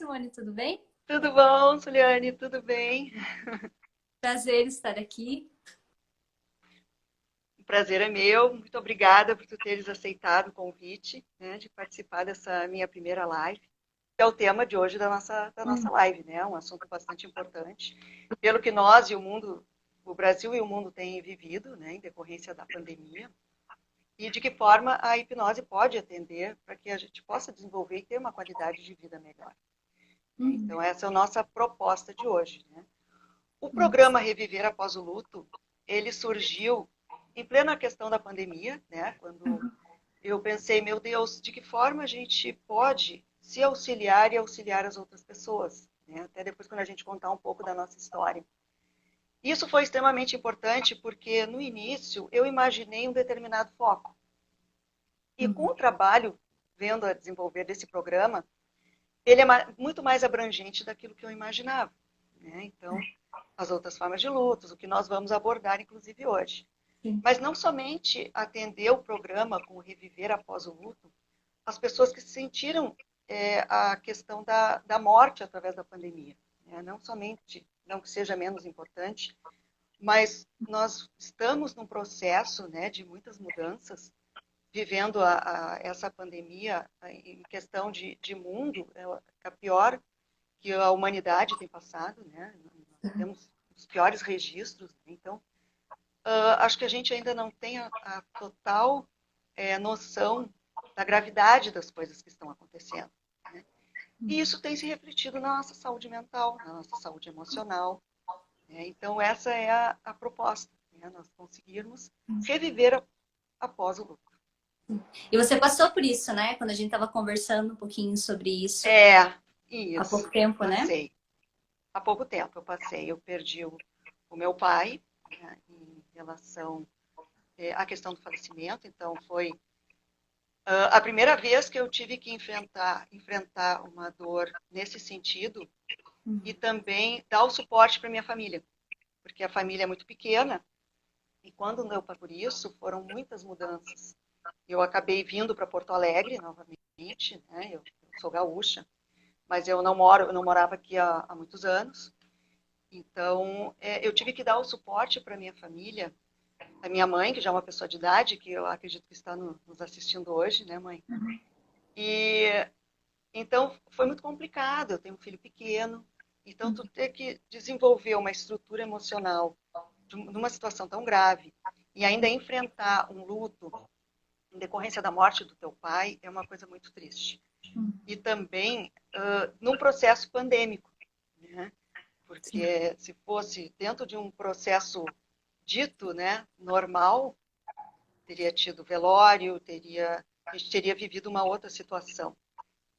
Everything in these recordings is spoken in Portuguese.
Simone, tudo bem? Tudo bom, Suliane? Tudo bem? Prazer estar aqui. O prazer é meu. Muito obrigada por tu teres aceitado o convite, né, de participar dessa minha primeira live, que é o tema de hoje da nossa live, né? Um assunto bastante importante, pelo que nós e o mundo, o Brasil e o mundo têm vivido, né, em decorrência da pandemia, e de que forma a hipnose pode atender para que a gente possa desenvolver e ter uma qualidade de vida melhor, né? Uhum. Então, essa é a nossa proposta de hoje, né? O programa Reviver Após o Luto, ele surgiu em plena questão da pandemia, né? Quando eu pensei, meu Deus, de que forma a gente pode se auxiliar e auxiliar as outras pessoas, né? Até depois quando a gente contar um pouco da nossa história. Isso foi extremamente importante porque no início eu imaginei um determinado foco. E com Uhum. o trabalho vendo a desenvolver desse programa, ele é muito mais abrangente daquilo que eu imaginava, né? Então, as outras formas de lutos, o que nós vamos abordar, inclusive, hoje. Sim. Mas não somente atender o programa com o Reviver Após o Luto, as pessoas que sentiram a questão da morte através da pandemia, né? Não somente, não que seja menos importante, mas nós estamos num processo, né, de muitas mudanças, vivendo essa pandemia em questão de mundo, é a pior que a humanidade tem passado, né? Nós temos os piores registros, né? Então, acho que a gente ainda não tem a total noção da gravidade das coisas que estão acontecendo, né? E isso tem se refletido na nossa saúde mental, na nossa saúde emocional, né? Então, essa é a proposta, né? Nós conseguirmos reviver após o luto. E você passou por isso, né? Quando a gente estava conversando um pouquinho sobre isso É, há pouco isso, tempo, né? passei. Há pouco tempo eu passei, eu perdi o meu pai, né, em relação à questão do falecimento, então foi a primeira vez que eu tive que enfrentar uma dor nesse sentido e também dar o suporte para minha família, porque a família é muito pequena e quando deu por isso foram muitas mudanças. Eu acabei vindo para Porto Alegre novamente, né? Eu sou gaúcha, mas eu não morava aqui há muitos anos. Então, eu tive que dar o suporte para minha família, a minha mãe, que já é uma pessoa de idade, que eu acredito que está nos assistindo hoje, né, mãe? E então foi muito complicado. Eu tenho um filho pequeno, então tu ter que desenvolver uma estrutura emocional numa situação tão grave e ainda enfrentar um luto em decorrência da morte do teu pai é uma coisa muito triste. E também num processo pandêmico, né? Sim. Porque se fosse dentro de um processo dito, né, normal, teria tido velório, a gente teria vivido uma outra situação.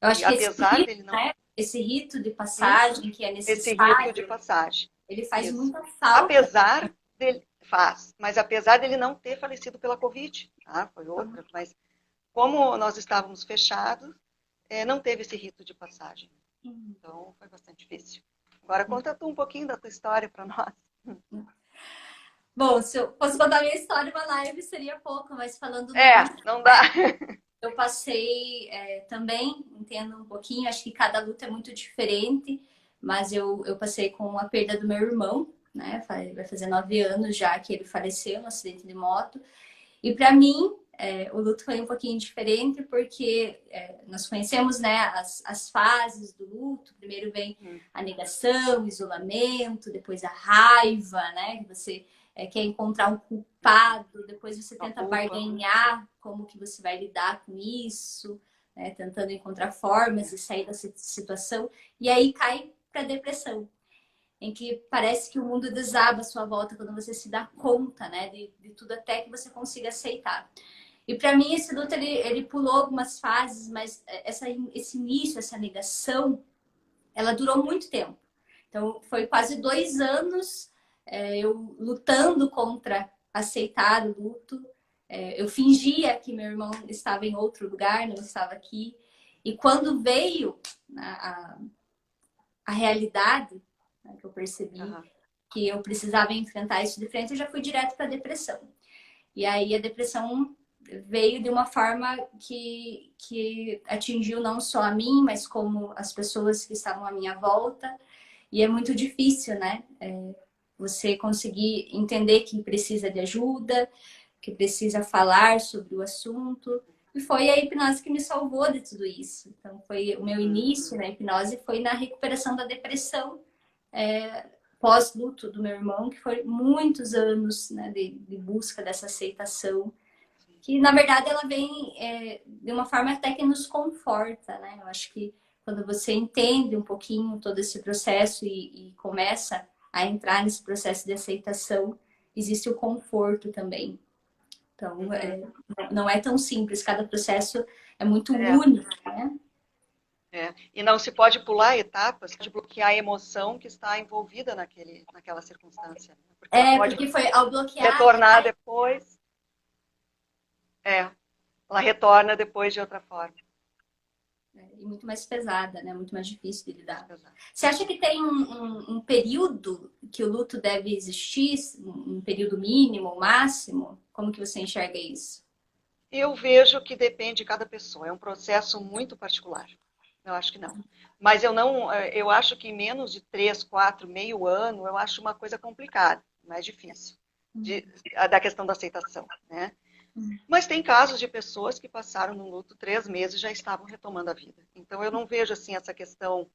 Eu E acho que esse apesar rito, dele não, né? Esse rito de hum, passagem que é esse rito de necessário, passagem, ele faz isso. muita falta. Apesar dele mas apesar dele não ter falecido pela Covid, tá? Foi outra, mas como nós estávamos fechados, não teve esse rito de passagem. Então foi bastante difícil. Agora conta tu um pouquinho da tua história para nós. Bom, se eu fosse contar minha história, uma live seria pouco, mas falando do luto, Não dá. né? Eu passei também, entendo um pouquinho, acho que cada luta é muito diferente, mas eu passei com a perda do meu irmão, né? Vai fazer 9 anos já que ele faleceu no acidente de moto. E para mim, o luto foi um pouquinho diferente, porque nós conhecemos, né, as fases do luto. Primeiro vem a negação, o isolamento, depois a raiva, né? Que você quer encontrar um culpado, depois você A tenta culpa. barganhar como que você vai lidar com isso, né? Tentando encontrar formas de sair dessa situação, e aí cai para depressão, em que parece que o mundo desaba à sua volta quando você se dá conta, né, de tudo até que você consiga aceitar. E para mim esse luto ele pulou algumas fases, mas esse início, essa negação, ela durou muito tempo. Então foi quase 2 anos eu lutando contra aceitar o luto. Eu fingia que meu irmão estava em outro lugar, não estava aqui. E quando veio a realidade, né, que eu percebi Uhum. que eu precisava enfrentar isso de frente, eu já fui direto para a depressão. E aí a depressão veio de uma forma que atingiu não só a mim, mas como as pessoas que estavam à minha volta. E é muito difícil, né? Você conseguir entender que precisa de ajuda, que precisa falar sobre o assunto. E foi a hipnose que me salvou de tudo isso. Então, foi o meu início na hipnose foi na recuperação da depressão pós-luto do meu irmão, que foi muitos anos, né, de busca dessa aceitação. Que, na verdade, ela vem de uma forma até que nos conforta, né? Eu acho que quando você entende um pouquinho todo esse processo e começa a entrar nesse processo de aceitação, existe o conforto também. Então, não é tão simples, cada processo é muito único, né? E não se pode pular etapas de bloquear a emoção que está envolvida naquela circunstância. Porque ela pode porque foi ao bloquear... retornar depois. Ela retorna depois de outra forma. E muito mais pesada, né? Muito mais difícil de lidar. Você acha que tem um período que o luto deve existir? Um período mínimo, máximo? Como que você enxerga isso? Eu vejo que depende de cada pessoa. É um processo muito particular. Eu acho que não. Mas eu acho que menos de 3, 4, meio ano, eu acho uma coisa complicada, mais difícil, da questão da aceitação, né? Mas tem casos de pessoas que passaram no luto 3 meses e já estavam retomando a vida. Então eu não vejo assim essa questão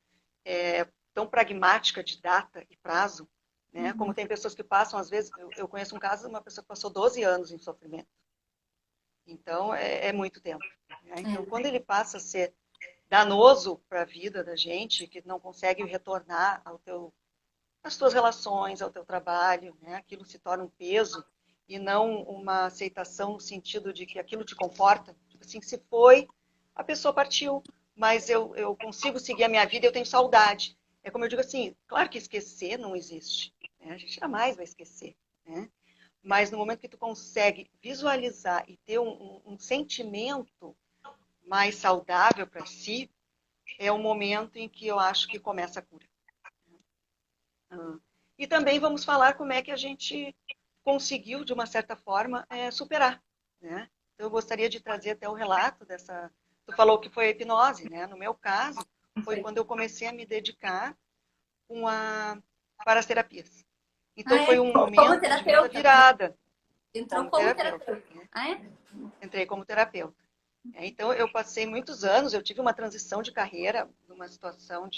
tão pragmática de data e prazo, né? Como tem pessoas que passam, às vezes, eu conheço um caso de uma pessoa que passou 12 anos em sofrimento. Então é muito tempo. Né? Então quando ele passa a ser danoso para a vida da gente, que não consegue retornar às tuas relações, ao teu trabalho, né? Aquilo se torna um peso e não uma aceitação no sentido de que aquilo te conforta. Tipo assim, se foi, a pessoa partiu, mas eu consigo seguir a minha vida e eu tenho saudade. É como eu digo assim, claro que esquecer não existe, né? A gente jamais vai esquecer, né? Mas no momento que tu consegue visualizar e ter um sentimento mais saudável para si, é o momento em que eu acho que começa a cura. E também vamos falar como é que a gente conseguiu, de uma certa forma, superar. Né? Então, eu gostaria de trazer até o relato dessa... Tu falou que foi a hipnose, né? No meu caso, foi quando eu comecei a me dedicar para as terapias. Então, foi um momento de muita virada. Entrou como terapeuta. Né? Entrei como terapeuta. Então, eu passei muitos anos, eu tive uma transição de carreira, numa situação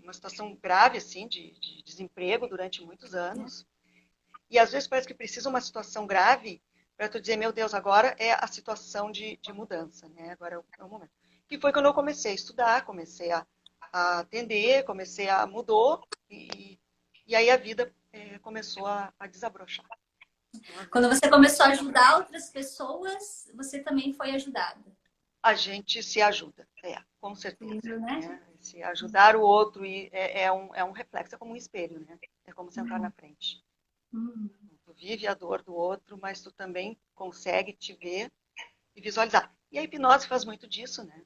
uma situação grave, assim, de desemprego durante muitos anos. E às vezes parece que precisa uma situação grave para tu dizer, meu Deus, agora é a situação de mudança, né? Agora é o momento. Que foi quando eu comecei a estudar, comecei a atender, mudou, e aí a vida começou a desabrochar. Quando você começou a ajudar outras pessoas, você também foi ajudada. A gente se ajuda, com certeza. Né? Se ajudar o outro é um reflexo, é como um espelho, né? É como sentar na frente. Tu vive a dor do outro, mas tu também consegue te ver e visualizar. E a hipnose faz muito disso, né?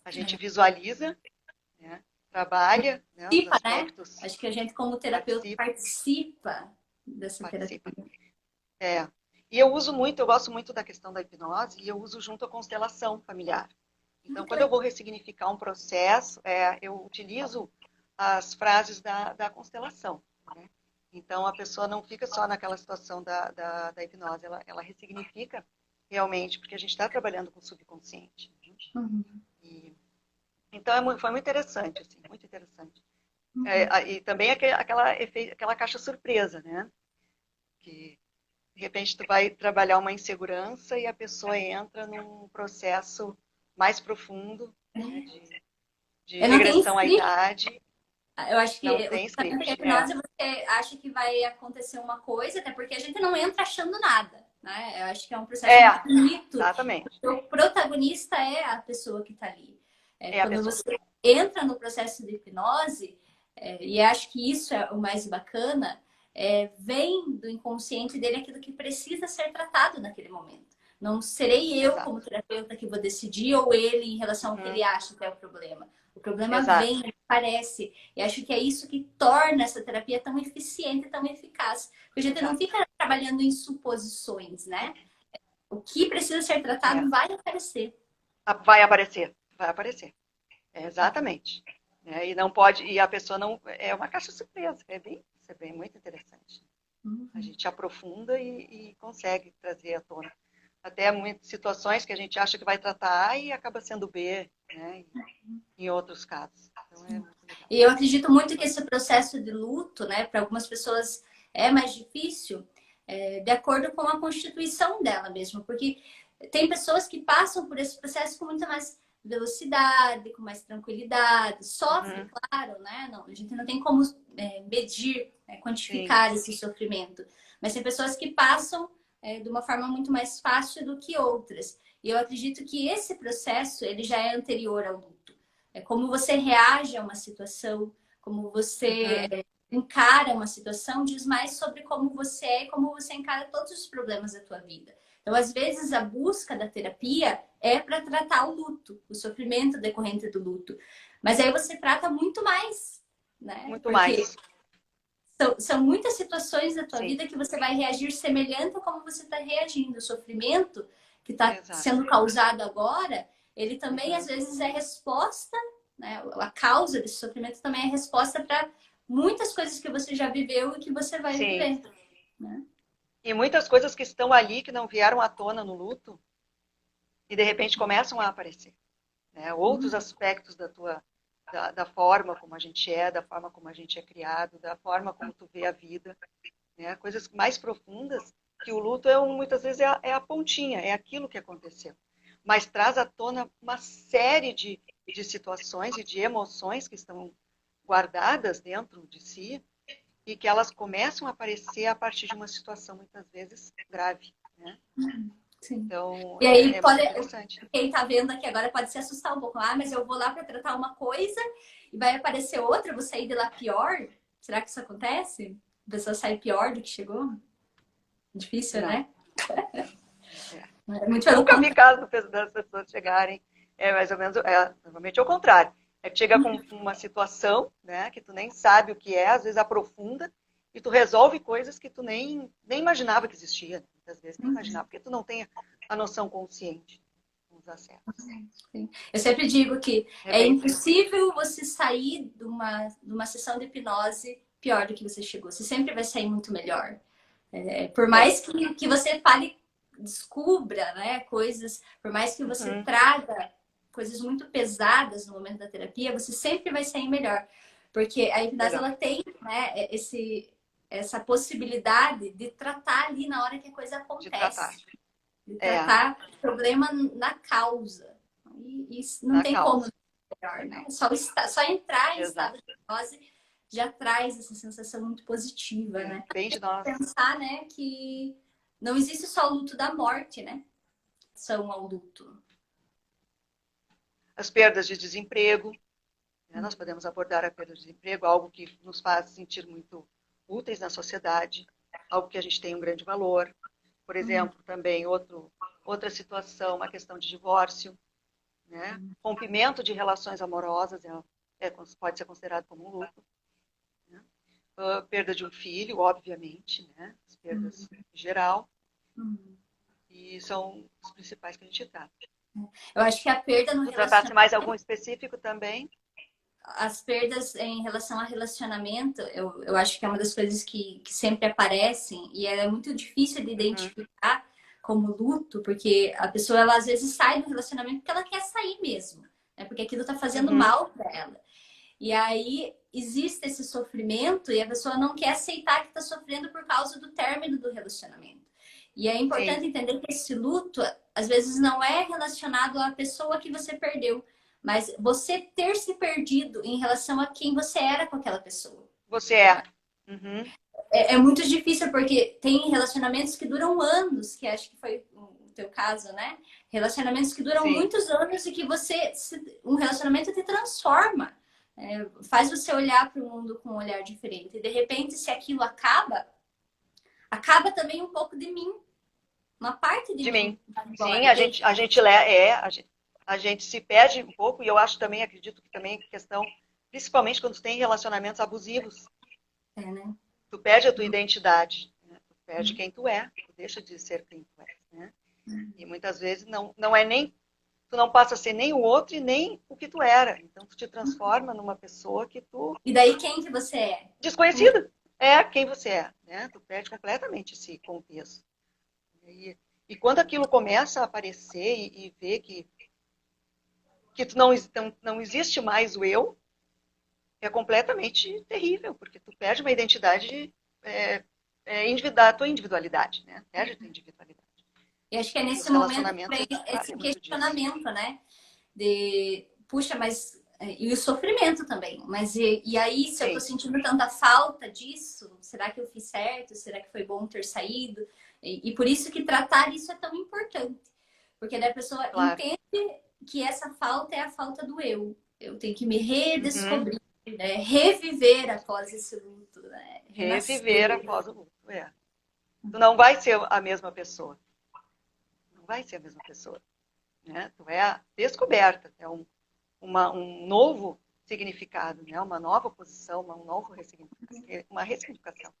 A gente visualiza, né? Trabalha, né? Os aspectos. Né? Acho que a gente, como terapeuta, participa dessa terapia. E eu gosto muito da questão da hipnose e eu uso junto a constelação familiar. Então, quando eu vou ressignificar um processo, eu utilizo as frases da constelação. Né? Então, a pessoa não fica só naquela situação da hipnose, ela ressignifica realmente, porque a gente está trabalhando com o subconsciente. Né? Então, foi muito interessante, assim, muito interessante. E também aquela caixa surpresa, né? Que de repente tu vai trabalhar uma insegurança e a pessoa entra num processo mais profundo, né, de regressão à idade. Eu acho que não tem script, a hipnose você acha que vai acontecer uma coisa, até porque a gente não entra achando nada, né? Eu acho que é um processo muito bonito. Exatamente. O protagonista é a pessoa que está ali. Quando você entra no processo de hipnose, e acho que isso é o mais bacana, vem do inconsciente dele aquilo que precisa ser tratado naquele momento. Não serei eu, Exato. como terapeuta, que vou decidir, ou ele em relação ao que Uhum. ele acha que é o problema. O problema Exato. vem, ele aparece. E acho que é isso que torna essa terapia tão eficiente, tão eficaz. Porque a gente não Exato. fica trabalhando em suposições, né? O que precisa ser É. tratado vai aparecer. Vai aparecer. Vai aparecer. Exatamente. E não pode, e a pessoa não, é uma caixa surpresa, é bem muito interessante. A gente aprofunda e consegue trazer à tona. Até muitas situações que a gente acha que vai tratar A e acaba sendo B, né? Em outros casos. Então é muito legal. E eu acredito muito que esse processo de luto, né, para algumas pessoas é mais difícil, de acordo com a constituição dela mesmo, porque tem pessoas que passam por esse processo com muita mais velocidade, com mais tranquilidade, sofre, claro, né? Não, a gente não tem como medir, quantificar Sim. esse sofrimento, mas tem pessoas que passam de uma forma muito mais fácil do que outras. E eu acredito que esse processo ele já é anterior ao luto. É como você reage a uma situação, como você encara uma situação, diz mais sobre como você é e como você encara todos os problemas da tua vida. Então, às vezes, a busca da terapia é para tratar o luto, o sofrimento decorrente do luto. Mas aí você trata muito mais, né? Muito Porque mais. são muitas situações da tua Sim. vida que você vai reagir semelhante a como você está reagindo. O sofrimento que está Exato. sendo causado agora, ele também, às vezes, é resposta, né? A causa desse sofrimento também é resposta para muitas coisas que você já viveu e que você vai Sim. viver. Né? E muitas coisas que estão ali, que não vieram à tona no luto, e de repente começam a aparecer. Né? Outros aspectos da forma como a gente é, da forma como a gente é criado, da forma como tu vê a vida. Né? Coisas mais profundas, que o luto muitas vezes é a pontinha, é aquilo que aconteceu. Mas traz à tona uma série de situações e de emoções que estão guardadas dentro de si e que elas começam a aparecer a partir de uma situação muitas vezes grave. Né? Sim. Então, E aí, muito interessante. quem está vendo aqui agora pode se assustar um pouco. Ah, mas eu vou lá para tratar uma coisa e vai aparecer outra, eu vou sair de lá pior? Será que isso acontece? A pessoa sai pior do que chegou? Difícil, Não. né? É. Muito Eu pelo nunca vi contrário. caso das pessoas chegarem, mais ou menos, normalmente é o contrário. Chega com uma situação, né, que tu nem sabe o que é, às vezes aprofunda, e tu resolve coisas que tu nem imaginava que existia. Muitas vezes nem imaginava, porque tu não tem a noção consciente dos acessos. Eu sempre digo que é bem impossível você sair de uma sessão de hipnose pior do que você chegou. Você sempre vai sair muito melhor. Por mais que você fale, descubra, né, coisas, por mais que você traga coisas muito pesadas no momento da terapia, você sempre vai sair melhor. Porque a hipnose, ela tem, né, essa possibilidade de tratar ali na hora que a coisa acontece. De tratar o problema na causa. E isso não tem como ser melhor, né? Só entrar em estado de hipnose já traz essa sensação muito positiva, né? Bem de nós. Pensar, né, que não existe só o luto da morte, né? São ao luto. As perdas de desemprego, né? Nós podemos abordar a perda de desemprego, algo que nos faz sentir muito úteis na sociedade, algo que a gente tem um grande valor. Por exemplo, também outra situação, uma questão de divórcio, né? Rompimento de relações amorosas pode ser considerado como um luto. Né? Perda de um filho, obviamente, né? As perdas em geral. E são os principais que a gente trata. Eu acho que a perda no relacionamento... tratasse mais algum específico também? As perdas em relação a relacionamento, eu acho que é uma das coisas que sempre aparecem e é muito difícil de identificar como luto, porque a pessoa, ela às vezes sai do relacionamento porque ela quer sair mesmo, né? Porque aquilo tá fazendo mal para ela. E aí existe esse sofrimento e a pessoa não quer aceitar que tá sofrendo por causa do término do relacionamento. E é importante entender que esse luto, às vezes, não é relacionado à pessoa que você perdeu, mas você ter se perdido em relação a quem você era com aquela pessoa. Você é. É muito difícil, porque tem relacionamentos que duram anos, que acho que foi o teu caso, né? Relacionamentos que duram muitos anos e que um relacionamento te transforma. Faz você olhar para o mundo com um olhar diferente. E de repente, se aquilo acaba também um pouco de mim. Uma parte de de mim. mim vai Sim, embora. a gente se perde um pouco, e eu acho também, acredito que também questão, principalmente quando tu tem relacionamentos abusivos, É, né? tu perde a tua identidade, né? Tu perde quem tu é, tu deixa de ser quem tu é, né? E muitas vezes não é nem, tu não passa a ser nem o outro e nem o que tu era. Então tu te transforma numa pessoa que tu E daí quem que você é? desconhecida, é quem você é, né? Tu perde completamente esse contexto. E quando aquilo começa a aparecer e ver que tu não existe mais o eu, é completamente terrível, porque tu perde uma identidade da tua individualidade, né? Perde a tua individualidade. E acho que é E os nesse momento que relacionamentos vem esse atrapalham muito disso. questionamento, né? De, puxa, mas. E o sofrimento também. Mas e aí, se eu tô Sim, sentindo tanta falta disso, será que eu fiz certo? Será que foi bom ter saído? E por isso que tratar isso é tão importante. Porque daí a pessoa claro. entende que essa falta é a falta do eu. Eu tenho que me Uhum. redescobrir, né? Reviver após esse luto, né? Reviver Renascer. após o luto. É. Tu não vai ser a mesma pessoa. Não vai ser a mesma pessoa. Né? Tu é a descoberta, é um novo significado, né? Uma nova posição, uma ressignificação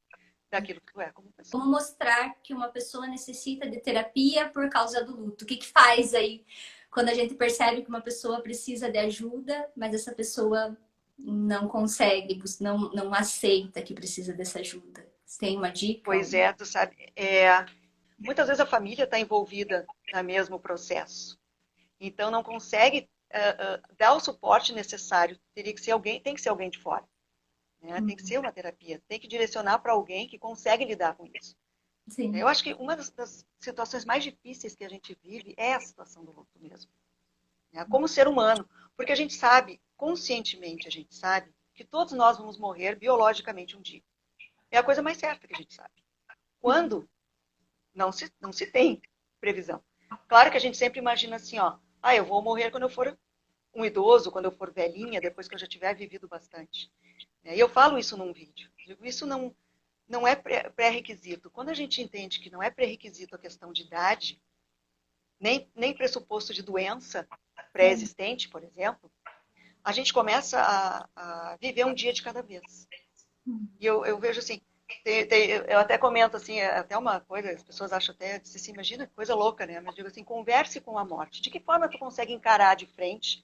daquilo que tu é como pessoa. Como mostrar que uma pessoa necessita de terapia por causa do luto? O que que faz aí quando a gente percebe que uma pessoa precisa de ajuda, mas essa pessoa não consegue, não aceita que precisa dessa ajuda? Você tem uma dica? Pois é, tu sabe, muitas vezes a família está envolvida no mesmo processo, então não consegue dar o suporte necessário. Teria que ser alguém, tem que ser alguém de fora, né? Tem que ser uma terapia, tem que direcionar para alguém que consegue lidar com isso. Sim. Eu acho que uma das situações mais difíceis que a gente vive é a situação do luto mesmo, né? Como ser humano, porque a gente sabe, conscientemente a gente sabe, que todos nós vamos morrer biologicamente um dia. É a coisa mais certa que a gente sabe. Quando não se tem previsão. Claro que a gente sempre imagina assim, ó, eu vou morrer quando eu for um idoso, quando eu for velhinha, depois que eu já tiver vivido bastante. E eu falo isso num vídeo. Isso não é pré-requisito. Quando a gente entende que não é pré-requisito a questão de idade, nem pressuposto de doença pré-existente, por exemplo, a gente começa a viver um dia de cada vez. E eu vejo assim, eu até comento assim, é até uma coisa, as pessoas acham até, assim, imagina que coisa louca, né? Mas digo assim, converse com a morte. De que forma tu consegue encarar de frente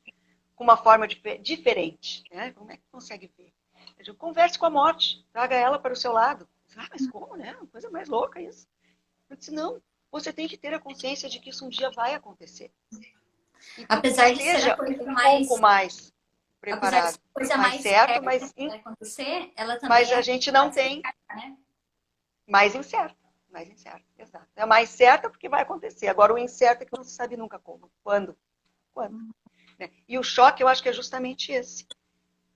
com uma forma diferente? Né? Como é que tu consegue ver? Eu digo, converse com a morte, traga ela para o seu lado. Mas como, né? Uma coisa mais louca isso. Eu disse, não, você tem que ter a consciência de que isso um dia vai acontecer. Então, Apesar de ser a esteja coisa um pouco mais, mais apesar de ser preparado, a coisa mais mais certo, certa que vai acontecer, ela também mas é a a gente não mais tem certa, né? mais incerto. Mais incerto, exato. É mais certa porque vai acontecer. Agora, o incerto é que não se sabe nunca como. Quando? Quando? Né? E o choque, eu acho que é justamente esse.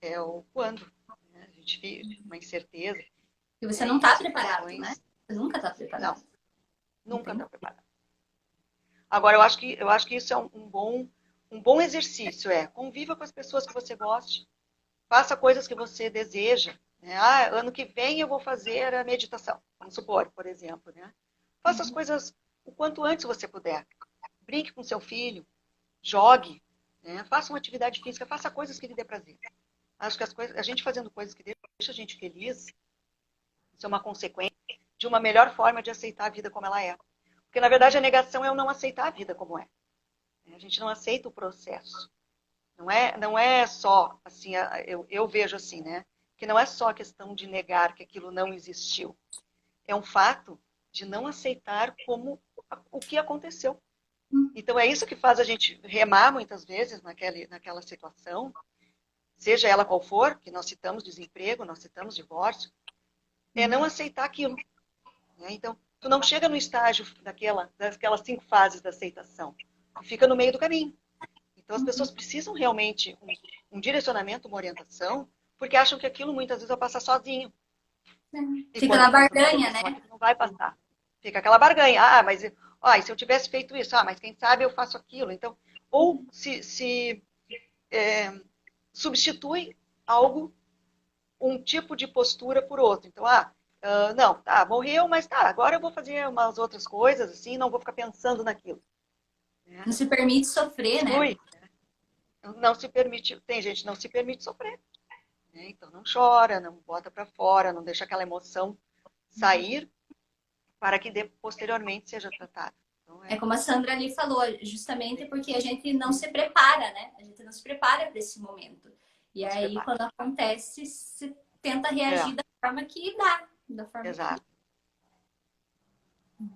É o quando. Né? A gente vive uma incerteza. E E você não aí, está preparado, né? situações... Você nunca está Não, preparado. Não nunca tem. está preparado. Agora, eu acho que isso é um bom exercício. Conviva com as pessoas que você goste. Faça coisas que você deseja. Né? Ano que vem eu vou fazer a meditação. Vamos supor, por exemplo. Né? Faça as coisas o quanto antes você puder. Brinque com seu filho, jogue, né? Faça uma atividade física, faça coisas que lhe dê prazer. Acho que a gente fazendo coisas que deixam a gente feliz, isso é uma consequência de uma melhor forma de aceitar a vida como ela é. Porque, na verdade, a negação é o não aceitar a vida como é. A gente não aceita o processo. Não é só, assim, eu vejo assim, né? Que não é só a questão de negar que aquilo não existiu. É um fato de não aceitar como o que aconteceu. Então, é isso que faz a gente remar muitas vezes naquela situação, seja ela qual for, que nós citamos desemprego, nós citamos divórcio, é não aceitar aquilo. Né? Então, tu não chega no estágio daquelas 5 fases da aceitação. Tu fica no meio do caminho. Então, as pessoas precisam realmente um direcionamento, uma orientação, porque acham que aquilo muitas vezes vai passar sozinho. E Fica quando na tu entra numa barganha, né? depressão, aquilo não vai passar. Fica aquela barganha. Mas e se eu tivesse feito isso? Mas quem sabe eu faço aquilo. Então, ou se substitui algo, um tipo de postura por outro. Então, Não, tá, morreu, mas tá, agora eu vou fazer umas outras coisas, assim, não vou ficar pensando naquilo. Né? Não se permite sofrer, né? Flui. Não se permite, tem gente que não se permite sofrer. Né? Então não chora, não bota para fora, não deixa aquela emoção sair para que posteriormente seja tratada. Então, É como a Sandra ali falou, justamente porque a gente não se prepara, né? A gente não se prepara para esse momento. E não se aí, prepara. quando acontece, se tenta reagir É, da forma que dá, da forma que... exato.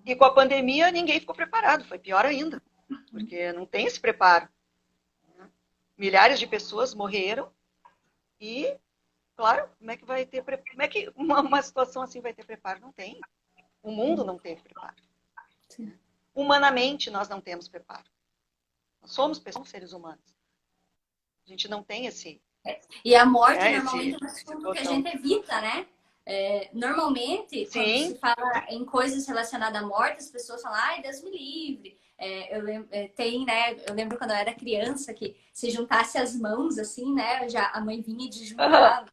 E com a pandemia, ninguém ficou preparado, foi pior ainda, porque não tem esse preparo. Né? Milhares de pessoas morreram e, claro, como é que vai ter, como é que uma situação assim vai ter preparo? Não tem. O mundo não teve preparo. Né? Humanamente, nós não temos preparo. Nós somos pessoas, seres humanos. A gente não tem esse... E a morte, esse normalmente, é um assunto que a botão. gente evita, né? Normalmente, quando Sim. se fala em coisas relacionadas à morte, as pessoas falam, ai, Deus me livre. Eu lembro quando eu era criança que se juntasse as mãos, assim, né? Já a mãe vinha de juntar,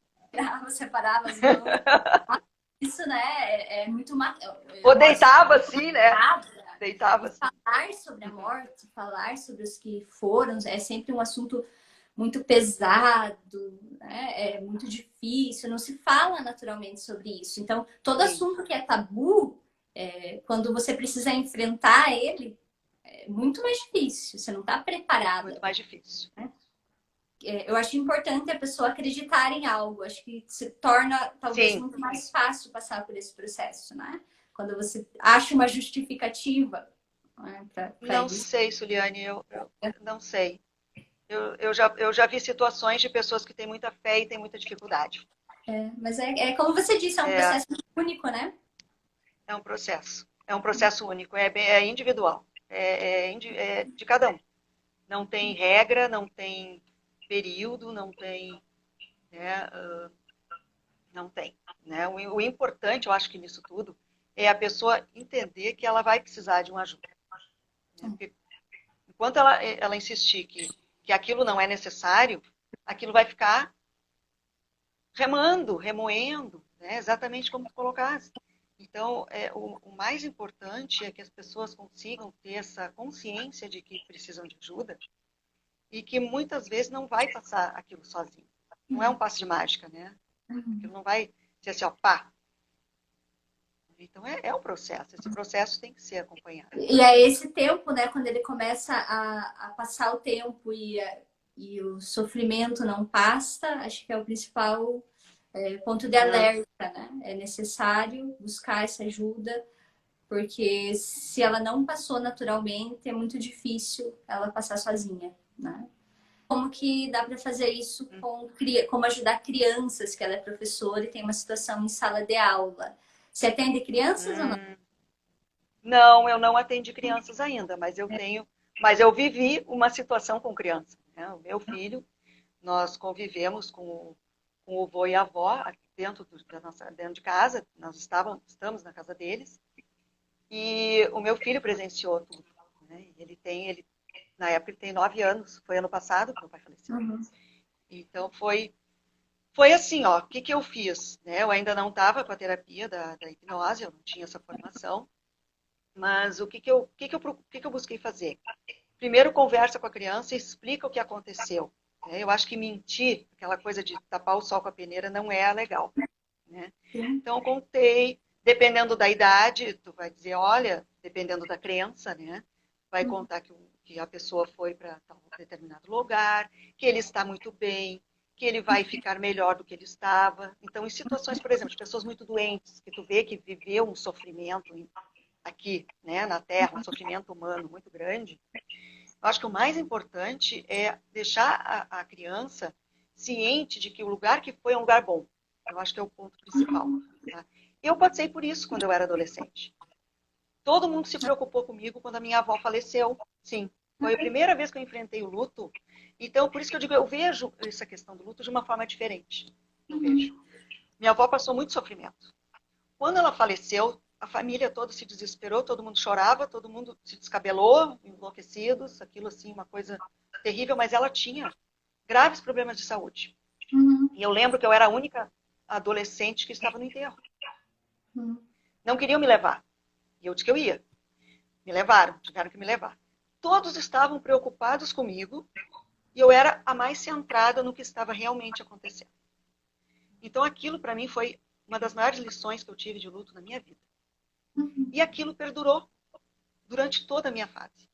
separava as mãos. Isso, né? É muito... Ou Morte deitava assim, né? sagrada. Deitava E assim. falar sobre a morte, falar sobre os que foram, é sempre um assunto muito pesado, né? É muito difícil, não se fala naturalmente sobre isso. Então, todo Sim. assunto que é tabu, quando você precisa enfrentar ele, é muito mais difícil, você não está preparada. Muito mais difícil. Eu acho importante a pessoa acreditar em algo, acho que se torna talvez Sim. muito mais fácil passar por esse processo, né? Quando você acha uma justificativa, né, pra Não isso. sei, Suliane, eu não sei. Eu já vi situações de pessoas que têm muita fé e têm muita dificuldade. Mas como você disse, é um É, processo único, né? é um processo. É um processo único, é individual. É de cada um. Não tem regra, não tem período, não tem. Né, não tem. Né? O importante, eu acho que nisso tudo, é a pessoa entender que ela vai precisar de uma ajuda. Né? Porque enquanto ela insistir que aquilo não é necessário, aquilo vai ficar remando, remoendo, né? Exatamente como tu colocaste. Então, o mais importante é que as pessoas consigam ter essa consciência de que precisam de ajuda e que muitas vezes não vai passar aquilo sozinho. Não é um passe de mágica, né? Aquilo não vai ser assim, ó, pá. Então, é um processo. Esse processo tem que ser acompanhado. E é esse tempo, né? Quando ele começa a passar o tempo e o sofrimento não passa, acho que é o principal ponto de alerta, né? É necessário buscar essa ajuda, porque se ela não passou naturalmente, é muito difícil ela passar sozinha, né? Como que dá para fazer isso como ajudar crianças, que ela é professora e tem uma situação em sala de aula? Você atende crianças ou não? Não, eu não atendi crianças ainda, mas eu vivi uma situação com criança. Né? O meu filho, nós convivemos com o vô e a avó aqui dentro de casa, nós estamos na casa deles, e o meu filho presenciou tudo. Né? Na época ele tem 9 anos, foi ano passado que meu pai faleceu. Uhum. Então foi assim, ó, o que eu fiz? Né? Eu ainda não estava com a terapia da hipnose, eu não tinha essa formação, mas o que eu busquei fazer? Primeiro, conversa com a criança e explica o que aconteceu. Eu acho que mentir, aquela coisa de tapar o sol com a peneira, não é legal. Né? Então, eu contei, dependendo da idade, tu vai dizer, olha, dependendo da crença, né? Vai contar que a pessoa foi para um determinado lugar, que ele está muito bem, que ele vai ficar melhor do que ele estava. Então, em situações, por exemplo, de pessoas muito doentes, que tu vê que viveu um sofrimento aqui, né, na Terra, um sofrimento humano muito grande, eu acho que o mais importante é deixar a criança ciente de que o lugar que foi é um lugar bom. Eu acho que é o ponto principal. Tá? Eu passei por isso quando eu era adolescente. Todo mundo se preocupou comigo quando a minha avó faleceu. Sim, foi a primeira vez que eu enfrentei o luto. Então, por isso que eu digo, eu vejo essa questão do luto de uma forma diferente. Eu vejo. Minha avó passou muito sofrimento. Quando ela faleceu, a família toda se desesperou, todo mundo chorava, todo mundo se descabelou, enlouquecidos, aquilo assim, uma coisa terrível, mas ela tinha graves problemas de saúde. Uhum. E eu lembro que eu era a única adolescente que estava no enterro. Uhum. Não queriam me levar. E eu disse que eu ia. Me levaram, tiveram que me levar. Todos estavam preocupados comigo e eu era a mais centrada no que estava realmente acontecendo. Então aquilo para mim foi uma das maiores lições que eu tive de luto na minha vida. Uhum. E aquilo perdurou durante toda a minha fase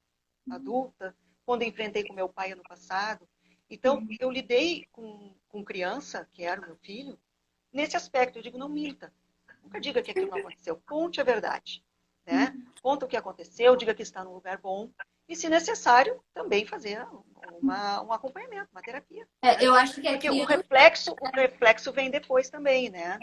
adulta, quando enfrentei com meu pai ano passado. Então, eu lidei com criança, que era o meu filho, nesse aspecto. Eu digo, não minta. Nunca diga que aquilo não aconteceu. Conte a verdade. Né? Conta o que aconteceu, diga que está num lugar bom. E, se necessário, também fazer um acompanhamento, uma terapia. Né? Eu acho que a Porque o criança, reflexo vem depois também, né?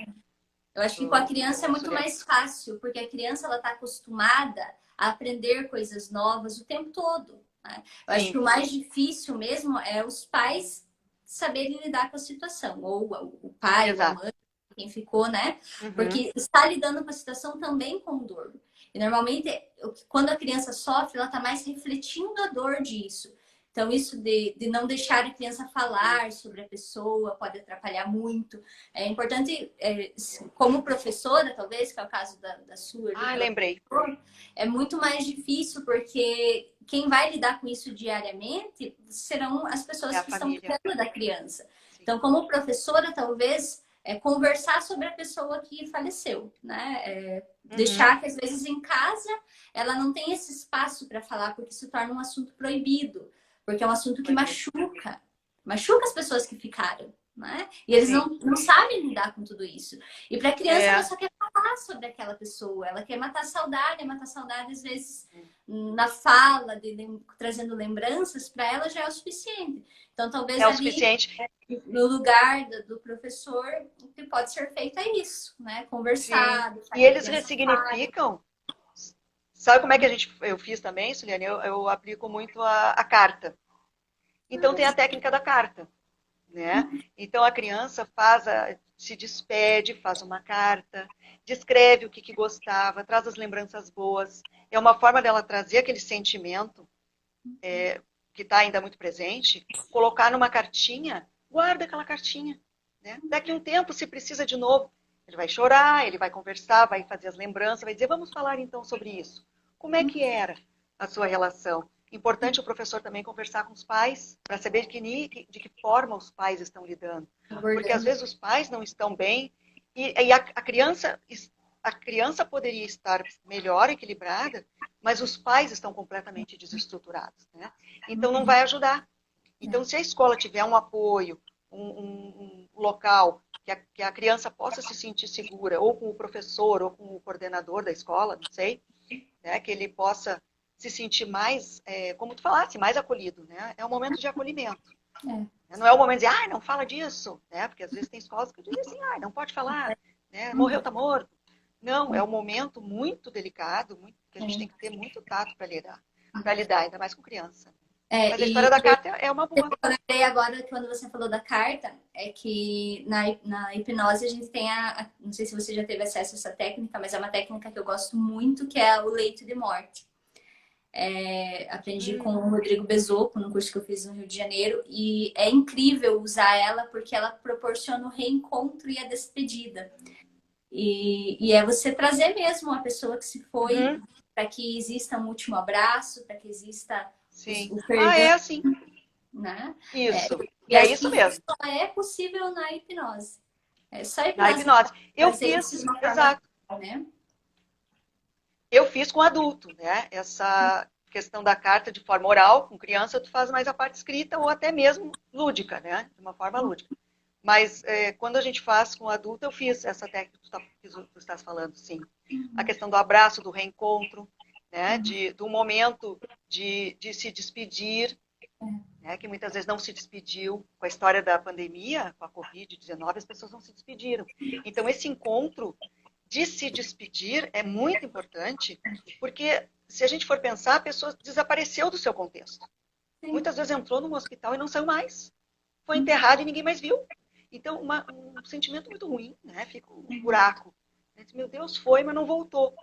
eu acho que com a criança é muito mais fácil, porque a criança ela está acostumada a aprender coisas novas o tempo todo. Né? Eu acho que Sim. o mais difícil mesmo é os pais saberem lidar com a situação, ou o pai, ou a Exato. mãe, quem ficou, né? Uhum. Porque está lidando com a situação também com dor. E normalmente, quando a criança sofre, ela está mais refletindo a dor disso. Então, isso de não deixar a criança falar sobre a pessoa pode atrapalhar muito. É importante, como professora, talvez, que é o caso da sua, Lembrei. é muito mais difícil, porque quem vai lidar com isso diariamente serão as pessoas que estão cuidando da criança. Sim. Então, como professora, talvez conversar sobre a pessoa que faleceu, né? Deixar que às vezes em casa ela não tem esse espaço para falar, porque isso torna um assunto proibido, porque é um assunto que machuca as pessoas que ficaram. Né? E eles não sabem lidar com tudo isso. E para a criança, ela só quer falar sobre aquela pessoa, ela quer matar a saudade às vezes na fala, trazendo lembranças, para ela já é o suficiente. Então, talvez o suficiente. No lugar do professor, o que pode ser feito é isso, né? Conversar. E eles ressignificam. Sabe como é que eu fiz também, Suliane? Eu aplico muito a carta. Então, tem a técnica da carta. Né? Então a criança se despede, faz uma carta, descreve o que gostava, traz as lembranças boas. É uma forma dela trazer aquele sentimento que está ainda muito presente, colocar numa cartinha, guarda aquela cartinha. Né? Daqui a um tempo, se precisa de novo, ele vai chorar, ele vai conversar, vai fazer as lembranças, vai dizer, vamos falar então sobre isso. Como é que era a sua relação? Importante o professor também conversar com os pais para saber de que forma os pais estão lidando. Porque às vezes os pais não estão bem e a criança poderia estar melhor equilibrada, mas os pais estão completamente desestruturados. Né? Então não vai ajudar. Então se a escola tiver um apoio, um local que a criança possa se sentir segura, ou com o professor, ou com o coordenador da escola, não sei, né, que ele possa se sentir mais, como tu falasse, mais acolhido, né? É um momento de acolhimento. Não é o momento de dizer, não fala disso, né? Porque às vezes tem escolas que dizem assim, não pode falar, né? Morreu, tá morto. Não, é um momento muito delicado, que a gente tem que ter muito tato para lidar, ainda mais com criança. Mas a história da carta é uma boa. Eu lembrei agora, quando você falou da carta, é que na hipnose a gente tem não sei se você já teve acesso a essa técnica, mas é uma técnica que eu gosto muito, que é o leito de morte. Aprendi com o Rodrigo Bezoco, no curso que eu fiz no Rio de Janeiro, e é incrível usar ela porque ela proporciona o reencontro e a despedida. E é você trazer mesmo a pessoa que se foi, para que exista um último abraço, para que exista o perdão. É assim. Né? Isso. E é isso mesmo. Só é possível na hipnose. É só a hipnose. Na hipnose. Eu fiz, exato. Né? Eu fiz com adulto, né? Essa questão da carta de forma oral, com criança, tu faz mais a parte escrita ou até mesmo lúdica, né? De uma forma lúdica. Mas quando a gente faz com adulto, eu fiz essa técnica que tu estás falando, sim. A questão do abraço, do reencontro, né? Do momento de se despedir, né? Que muitas vezes não se despediu. Com a história da pandemia, com a Covid-19, as pessoas não se despediram. Então, esse encontro de se despedir é muito importante, porque se a gente for pensar, a pessoa desapareceu do seu contexto. Sim. Muitas vezes entrou num hospital e não saiu mais. Foi enterrado e ninguém mais viu. Então, um sentimento muito ruim, né? Fica um buraco. Meu Deus, foi, mas não voltou.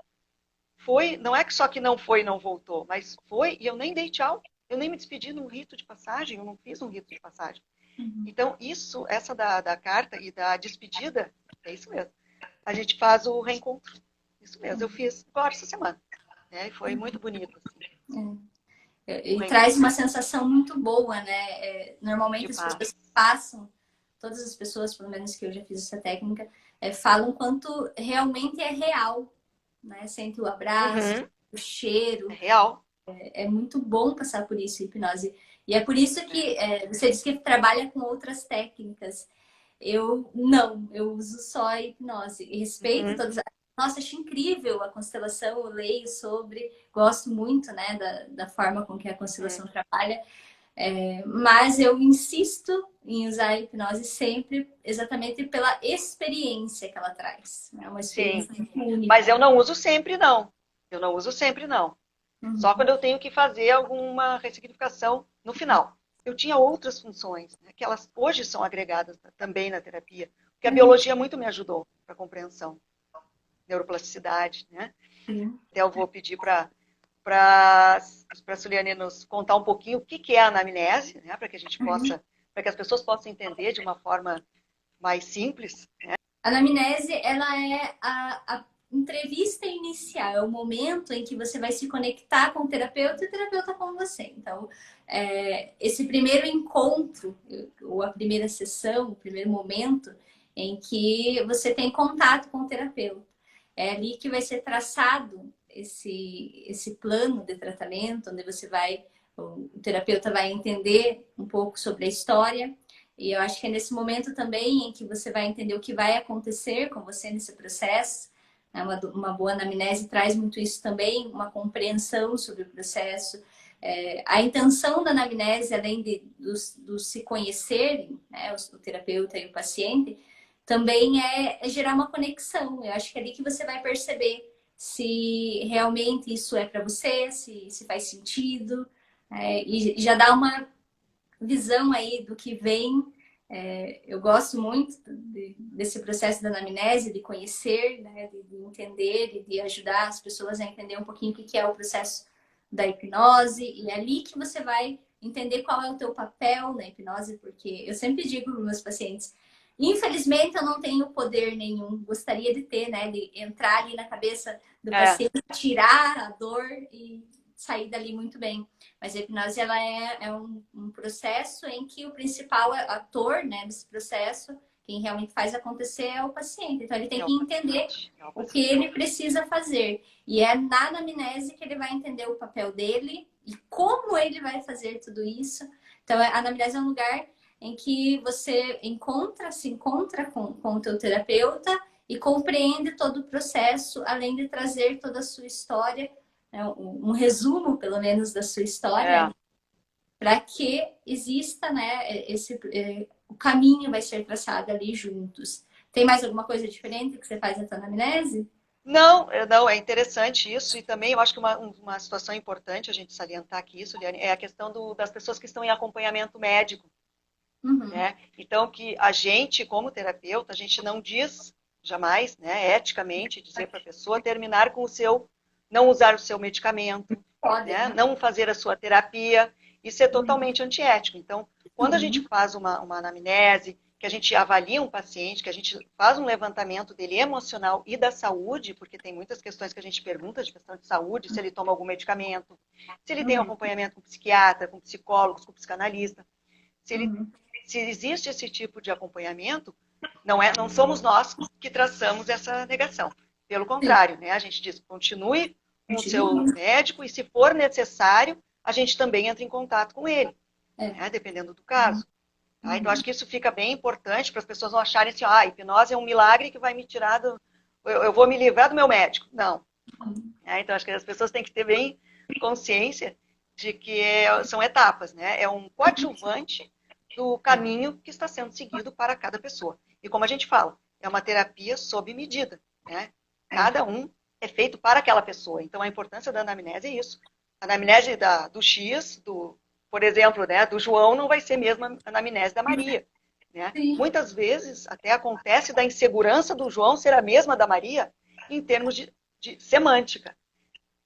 Foi, não é que só que não foi e não voltou, mas foi e eu nem dei tchau. Eu nem me despedi num rito de passagem, eu não fiz um rito de passagem. Então, essa da carta e da despedida, é isso mesmo. a gente faz o reencontro. Isso mesmo, eu fiz agora essa semana. Né? E foi muito bonito. Assim. E traz uma sensação muito boa, né? Normalmente as pessoas que passam, todas as pessoas, pelo menos que eu já fiz essa técnica, falam quanto realmente é real, né? Sente o abraço, o cheiro. É real. É muito bom passar por isso, hipnose. E é por isso que você disse que trabalha com outras técnicas. Eu não, eu uso só a hipnose. E respeito todas. Nossa, acho incrível a constelação, eu leio sobre, gosto muito, né, da forma com que a constelação trabalha. Mas eu insisto em usar a hipnose sempre exatamente pela experiência que ela traz. É uma experiência muito única. Mas eu não uso sempre, não. Eu não uso sempre, não. Só quando eu tenho que fazer alguma ressignificação no final. Eu tinha outras funções, né, que elas hoje são agregadas também na terapia, porque a biologia muito me ajudou para a compreensão. Neuroplasticidade, né? Até eu vou pedir para a Suliane nos contar um pouquinho o que é a anamnese, né? Para que a gente possa, para que as pessoas possam entender de uma forma mais simples. Né? A anamnese, ela é a entrevista inicial, é o momento em que você vai se conectar com o terapeuta e o terapeuta com você. Então, esse primeiro encontro, ou a primeira sessão, o primeiro momento em que você tem contato com o terapeuta. É ali que vai ser traçado esse plano de tratamento, onde o terapeuta vai entender um pouco sobre a história. E eu acho que é nesse momento também em que você vai entender o que vai acontecer com você nesse processo. Uma boa anamnese traz muito isso também, uma compreensão sobre o processo. A intenção da anamnese, além dos se conhecerem, né, o terapeuta e o paciente, também é gerar uma conexão. Eu acho que é ali que você vai perceber se realmente isso é para você, se faz sentido, e já dá uma visão aí do que vem. Eu gosto muito desse processo da anamnese, de conhecer, né, de entender e de ajudar as pessoas a entender um pouquinho o que é o processo da hipnose, e é ali que você vai entender qual é o teu papel na hipnose, porque eu sempre digo para os meus pacientes, infelizmente eu não tenho poder nenhum, gostaria de ter, né, de entrar ali na cabeça do paciente, tirar a dor e sair dali muito bem. Mas a hipnose, ela é um processo em que o principal ator, né, desse processo, quem realmente faz acontecer é o paciente. Então ele tem que entender o que ele precisa fazer. E é na anamnese que ele vai entender o papel dele e como ele vai fazer tudo isso. Então a anamnese é um lugar em que você se encontra com o teu terapeuta e compreende todo o processo, além de trazer toda a sua história, um resumo, pelo menos, da sua história, para que exista, né, o caminho vai ser traçado ali juntos. Tem mais alguma coisa diferente que você faz na tua anamnese? Não, é interessante isso, e também eu acho que uma situação importante a gente salientar aqui, isso, Liane, é a questão das pessoas que estão em acompanhamento médico. Né? Então, que a gente, como terapeuta, a gente não diz jamais, né, eticamente, dizer para a pessoa terminar com não usar o seu medicamento, né, não fazer a sua terapia, isso é totalmente antiético. Então, quando a gente faz uma anamnese, que a gente avalia um paciente, que a gente faz um levantamento dele emocional e da saúde, porque tem muitas questões que a gente pergunta de questão de saúde, se ele toma algum medicamento, se ele tem acompanhamento com psiquiatra, com psicólogos, com psicanalista, se existe esse tipo de acompanhamento, não somos nós que traçamos essa negação. Pelo contrário, né, a gente diz, continue com o seu médico e, se for necessário, a gente também entra em contato com ele, né, dependendo do caso. Tá? Então, acho que isso fica bem importante para as pessoas não acharem assim, a hipnose é um milagre que vai me tirar eu vou me livrar do meu médico. Não. Então, acho que as pessoas têm que ter bem consciência de que são etapas, né? É um coadjuvante do caminho que está sendo seguido para cada pessoa. E como a gente fala, é uma terapia sob medida, né? Cada um é feito para aquela pessoa. Então, a importância da anamnese é isso. A anamnese do X, por exemplo, né, do João, não vai ser mesmo a anamnese da Maria. Né? Muitas vezes, até acontece da insegurança do João ser a mesma da Maria, em termos de semântica.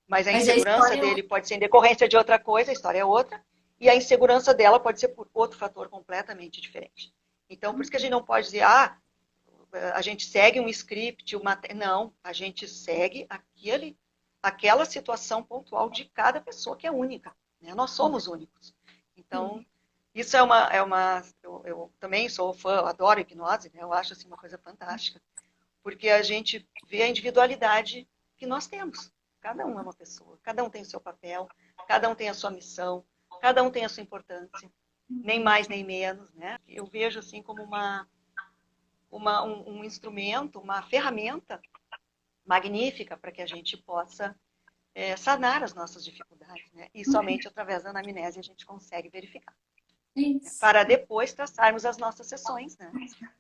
Mas a insegurança dele pode ser em decorrência de outra coisa, a história é outra, e a insegurança dela pode ser por outro fator completamente diferente. Então, por isso que a gente não pode dizer, a gente segue um script, não, a gente segue aquela situação pontual de cada pessoa que é única, né? Nós somos únicos. Então, isso eu também sou fã, eu adoro hipnose, né? Eu acho assim uma coisa fantástica, porque a gente vê a individualidade que nós temos. Cada um é uma pessoa, cada um tem o seu papel, cada um tem a sua missão, cada um tem a sua importância, nem mais nem menos, né? Eu vejo assim como um instrumento, uma ferramenta magnífica para que a gente possa sanar as nossas dificuldades, né? E somente através da anamnese a gente consegue verificar. Isso. Para depois traçarmos as nossas sessões, né?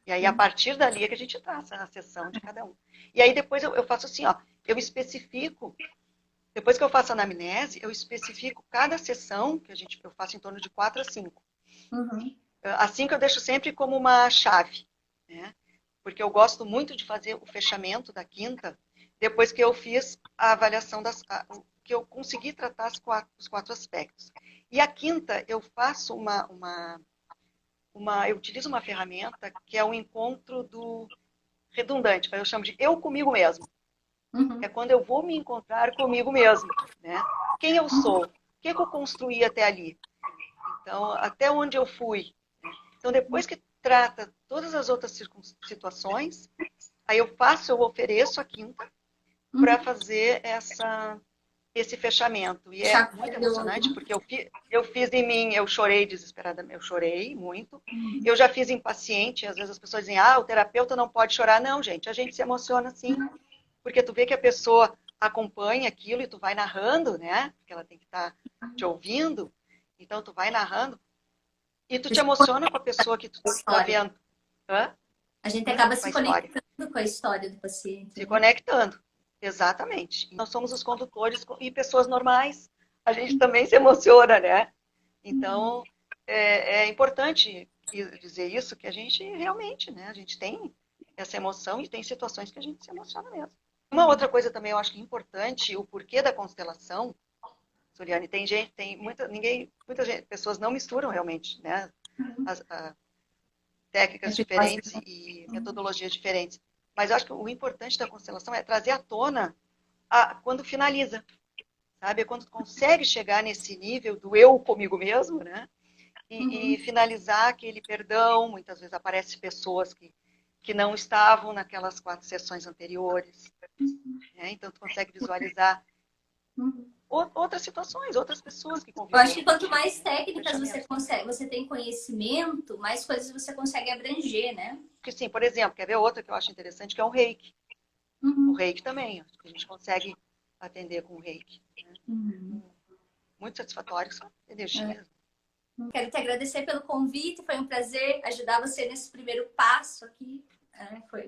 E aí, a partir dali é que a gente traça a sessão de cada um. E aí, depois eu faço assim, ó, eu especifico, depois que eu faço a anamnese, eu especifico cada sessão, que eu faço em torno de 4 a 5. A 5 eu deixo sempre como uma chave, né? Porque eu gosto muito de fazer o fechamento da quinta, depois que eu fiz a avaliação que eu consegui tratar os 4 aspectos. E a quinta, eu faço eu utilizo uma ferramenta que é o encontro do redundante, eu chamo de eu comigo mesmo. É quando eu vou me encontrar comigo mesmo, né? Quem eu sou? O que eu construí até ali? Então, até onde eu fui? Então, depois que trata todas as outras situações, aí eu ofereço a quinta para fazer esse fechamento. E é muito emocionante, porque eu fiz em mim, eu chorei desesperadamente, eu chorei muito. Eu já fiz em paciente, às vezes as pessoas dizem, o terapeuta não pode chorar. Não, gente, a gente se emociona sim, porque tu vê que a pessoa acompanha aquilo e tu vai narrando, né? Porque ela tem que estar te ouvindo, então tu vai narrando e tu te emociona com a pessoa que tu está vendo. A gente acaba se conectando com a história do paciente. Se conectando. Exatamente. Nós somos os condutores e pessoas normais. A gente também se emociona, né? Então, é importante dizer isso, que a gente realmente, né? A gente tem essa emoção e tem situações que a gente se emociona mesmo. Uma outra coisa também eu acho que é importante, o porquê da constelação, Suliane, pessoas não misturam realmente, né? As técnicas diferentes e metodologias diferentes. Mas eu acho que o importante da constelação é trazer à tona quando finaliza, sabe? É quando consegue chegar nesse nível do eu comigo mesmo, né? E finalizar aquele perdão. Muitas vezes aparecem pessoas que não estavam naquelas 4 sessões anteriores. Né? Então, tu consegue visualizar outras situações, outras pessoas que convivem. Eu acho que quanto mais técnicas você tem conhecimento, mais coisas você consegue abranger, né? Porque sim, por exemplo, quer ver outra que eu acho interessante, que é o reiki. O reiki também, a gente consegue atender com o reiki. Né? Muito satisfatório, só energia. Quero te agradecer pelo convite, foi um prazer ajudar você nesse primeiro passo aqui.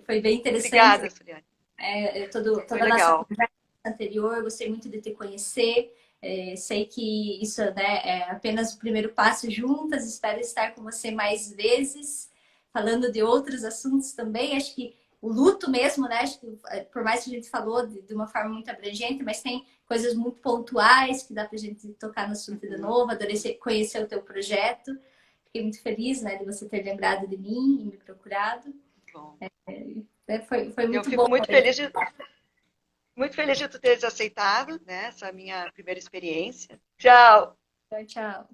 Foi bem interessante. Obrigada, Suliane. Toda a nossa conversa anterior, gostei muito de te conhecer. Sei que isso, né, é apenas o primeiro passo juntas. Espero estar com você mais vezes, falando de outros assuntos também. Acho que o luto mesmo, né? Acho que, por mais que a gente falou de uma forma muito abrangente, mas tem coisas muito pontuais que dá pra gente tocar no assunto de novo. Adorei conhecer o teu projeto. Fiquei muito feliz, né, de você ter lembrado de mim e me procurado. Bom. Foi muito bom. Eu fico muito feliz de tu teres aceitado, né, essa minha primeira experiência. Tchau! Tchau, tchau.